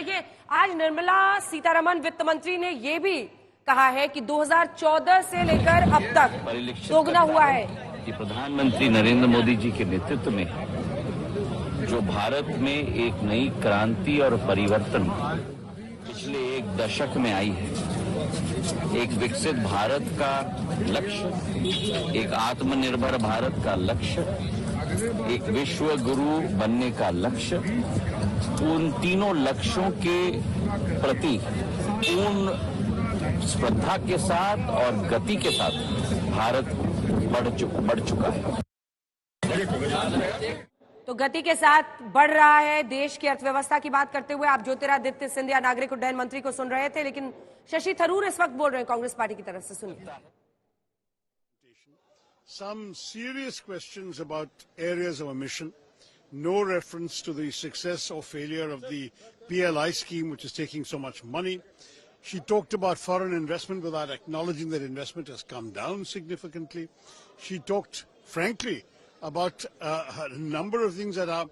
देखिए, आज निर्मला सीतारमण वित्त मंत्री ने ये भी कहा है कि 2014 से लेकर अब तक दोगुना हुआ है कि प्रधानमंत्री नरेंद्र मोदी जी के नेतृत्व में जो भारत में एक नई क्रांति और परिवर्तन पिछले एक दशक में आई है, एक विकसित भारत का लक्ष्य, एक आत्मनिर्भर भारत का लक्ष्य, एक विश्व गुरु बनने का लक्ष्य, उन तीनों लक्ष्यों के प्रति पूर्ण श्रद्धा के साथ और गति के साथ भारत बढ़ चुका है। तो गति के साथ बढ़ रहा है। देश की अर्थव्यवस्था की बात करते हुए आप ज्योतिरादित्य सिंधिया नागरिक उड्डयन मंत्री को सुन रहे थे, लेकिन शशि थरूर इस वक्त बोल रहे हैं कांग्रेस पार्टी की तरफ से। सुनिए। Some serious questions about areas of omission. No reference to the success or failure of the PLI scheme, which is taking so much money. She talked about foreign investment without acknowledging that investment has come down significantly. She talked, frankly, about a number of things that are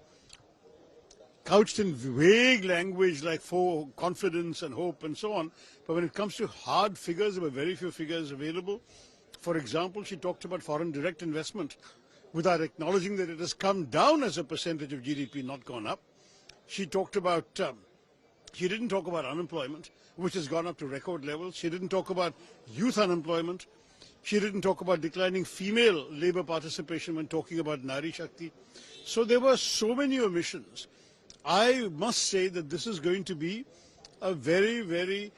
couched in vague language like for confidence and hope and so on. But when it comes to hard figures, there were very few figures available. For example, she talked about foreign direct investment without acknowledging that it has come down as a percentage of GDP, not gone up. She talked about, she didn't talk about unemployment, which has gone up to record levels. She didn't talk about youth unemployment. She didn't talk about declining female labor participation when talking about Nari Shakti. So there were so many omissions. I must say that this is going to be a very, very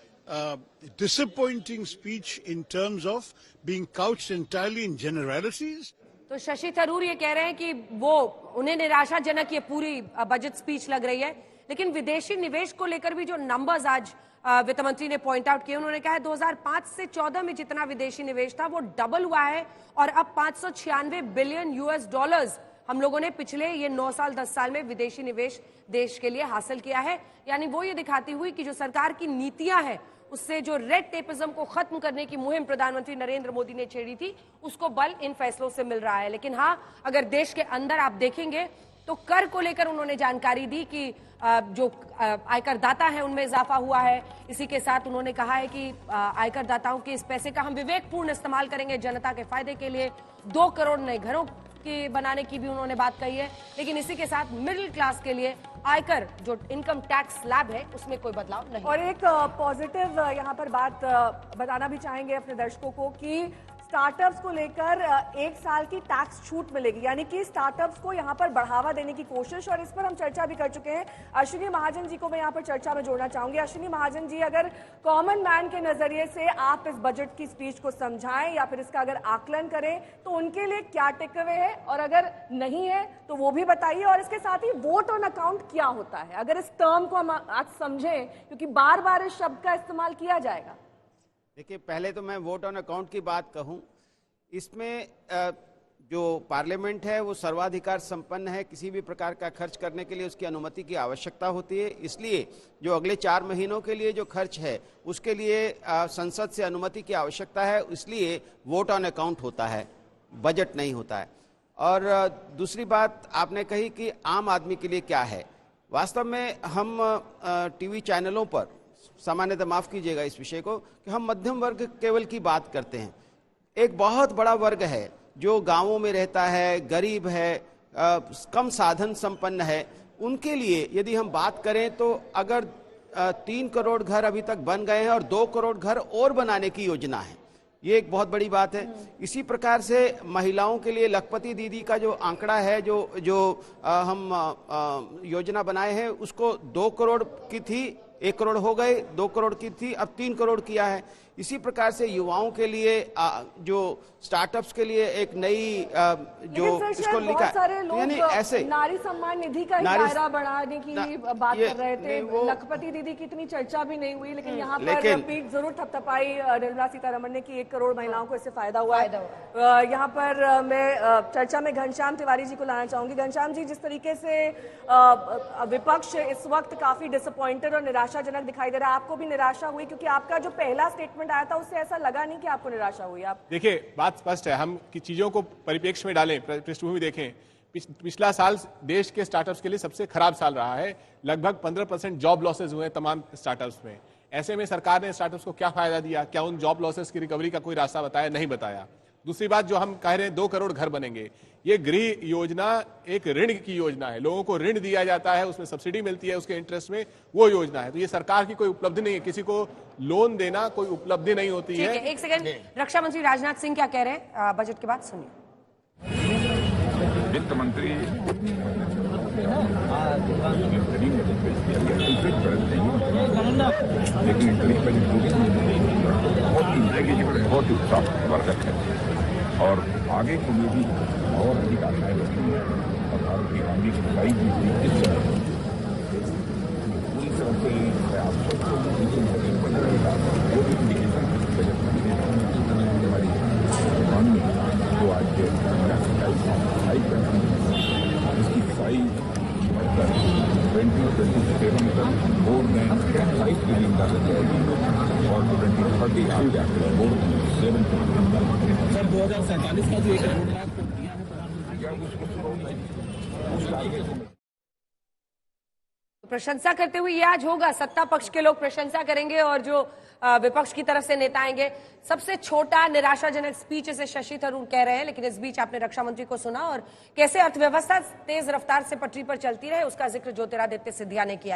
disappointing speech in terms of being couched entirely in generalities. तो शशि थरूर ये कह रहे हैं कि वो उन्हें निराशाजनक ये पूरी बजट स्पीच लग रही है, लेकिन विदेशी निवेश को लेकर भी जो नंबर्स आज वित्त मंत्री ने पॉइंट आउट किए, उन्होंने कहा है 2005 से 14 में जितना विदेशी निवेश था वो डबल हुआ है और अब 596 बिलियन यूएस डॉलर्स हम लोगों ने पिछले ये 9 साल 10 साल में विदेशी निवेश देश के लिए हासिल किया है। यानी वो ये दिखाती हुई कि जो सरकार की नीतियां हैं उससे जो रेड टेपिज्म को खत्म करने की मुहिम प्रधानमंत्री नरेंद्र मोदी ने छेड़ी थी उसको बल इन फैसलों से मिल रहा है। लेकिन हाँ, अगर देश के अंदर आप देखेंगे तो कर को लेकर उन्होंने जानकारी दी कि जो आयकर दाता है उनमें इजाफा हुआ है। इसी के साथ उन्होंने कहा है कि आयकर दाताओं के इस पैसे का हम विवेकपूर्ण इस्तेमाल करेंगे जनता के फायदे के लिए। 2 करोड़ नए घरों के बनाने की भी उन्होंने बात कही है। लेकिन इसी के साथ मिडिल क्लास के लिए आयकर जो इनकम टैक्स स्लैब है उसमें कोई बदलाव नहीं। और एक पॉजिटिव यहाँ पर बात बताना भी चाहेंगे अपने दर्शकों को कि स्टार्टअप्स को लेकर 1 साल की टैक्स छूट मिलेगी, यानी कि स्टार्टअप्स को यहाँ पर बढ़ावा देने की कोशिश, और इस पर हम चर्चा भी कर चुके हैं। अश्विनी महाजन जी को मैं यहाँ पर चर्चा में जोड़ना चाहूंगी। अश्विनी महाजन जी, अगर कॉमन मैन के नजरिए से आप इस बजट की स्पीच को समझाएं या फिर इसका अगर आकलन करें तो उनके लिए क्या टेक अवे है, और अगर नहीं है तो वो भी बताइए। और इसके साथ ही वोट ऑन अकाउंट क्या होता है, अगर इस टर्म को हम आज समझें, क्योंकि बार बार इस शब्द का इस्तेमाल किया जाएगा। देखिए, पहले तो मैं वोट ऑन अकाउंट की बात कहूं, इसमें जो पार्लियामेंट है वो सर्वाधिकार संपन्न है। किसी भी प्रकार का खर्च करने के लिए उसकी अनुमति की आवश्यकता होती है। इसलिए जो अगले 4 महीनों के लिए जो खर्च है उसके लिए संसद से अनुमति की आवश्यकता है, इसलिए वोट ऑन अकाउंट होता है, बजट नहीं होता है। और दूसरी बात आपने कही कि आम आदमी के लिए क्या है। वास्तव में हम टीवी चैनलों पर सामान्यतः, माफ कीजिएगा इस विषय को, कि हम मध्यम वर्ग केवल की बात करते हैं। एक बहुत बड़ा वर्ग है जो गांवों में रहता है, गरीब है, कम साधन संपन्न है। उनके लिए यदि हम बात करें तो अगर 3 करोड़ घर अभी तक बन गए हैं और 2 करोड़ घर और बनाने की योजना है, ये एक बहुत बड़ी बात है। इसी प्रकार से महिलाओं के लिए लखपति दीदी का जो आंकड़ा है, जो हम योजना बनाए हैं, उसको 2 करोड़ की थी, 1 करोड़ हो गए, 2 करोड़ की थी, अब 3 करोड़ किया है। इसी प्रकार से युवाओं के लिए जो स्टार्टअप्स के लिए एक नई जो इसको लिखा, यानी ऐसे नारी सम्मान निधि का दायरा बढ़ाने की बात कर रहे थे। लखपति दीदी की इतनी चर्चा भी नहीं हुई, लेकिन यहाँ पर पीठ जरूर थपथपाई निर्मला सीतारमण ने कि 1 करोड़ महिलाओं को इससे फायदा हुआ है। यहाँ पर मैं चर्चा में घनश्याम तिवारी जी को लाना चाहूंगी। घनश्याम जी, जिस तरीके से विपक्ष इस वक्त काफी डिसअपॉइंटेड और निराशाजनक दिखाई दे रहा है, आपको भी निराशा हुई? क्योंकि आपका जो पहला स्टेटमेंट आया था उससे ऐसा लगा नहीं कि आपको निराशा हुई। आप देखिए, बात स्पष्ट है, हम की चीजों को परिप्रेक्ष्य में डालें, पृष्ठभूमि देखें। पिछला साल देश के स्टार्टअप्स के लिए सबसे खराब साल रहा है। लगभग 15% जॉब लॉसेज हुए तमाम स्टार्टअप्स में। ऐसे में सरकार ने स्टार्टअप्स को क्या फायदा दिया? क्या उन जॉब लॉसेज की रिकवरी का कोई रास्ता बताया? नहीं बताया। दूसरी बात, जो हम कह रहे हैं 2 करोड़ घर बनेंगे, ये गृह योजना एक ऋण की योजना है। लोगों को ऋण दिया जाता है, उसमें सब्सिडी मिलती है उसके इंटरेस्ट में, वो योजना है। तो ये सरकार की कोई उपलब्धि नहीं है। किसी को लोन देना कोई उपलब्धि नहीं होती है। एक सेकंड, रक्षा मंत्री राजनाथ सिंह क्या कह रहे हैं बजट के बाद, सुनिए। वित्त मंत्री बहुत ही उत्साह वर्धक है और आगे के लिए भी और अधिक आशाएं रखी है। और भारत की आर्मी की लड़ाई भी पूरी तरह से प्रयास बन रहेगा। वो इंडिकेशन हमारी इकॉनमी जो आज इसकी साइज 2027 तक मोर देन $5 ट्रिलियन और 2030 आप जाकर मोर देन $7 ट्रिलियन। सर 2047 का जो एक रोड मैप दिया है प्रशंसा करते हुए ये आज होगा, सत्ता पक्ष के लोग प्रशंसा करेंगे और जो विपक्ष की तरफ से नेता आएंगे। सबसे छोटा निराशाजनक स्पीच इसे शशि थरूर कह रहे हैं, लेकिन इस बीच आपने रक्षा मंत्री को सुना और कैसे अर्थव्यवस्था तेज रफ्तार से पटरी पर चलती रहे उसका जिक्र ज्योतिरादित्य सिंधिया ने किया।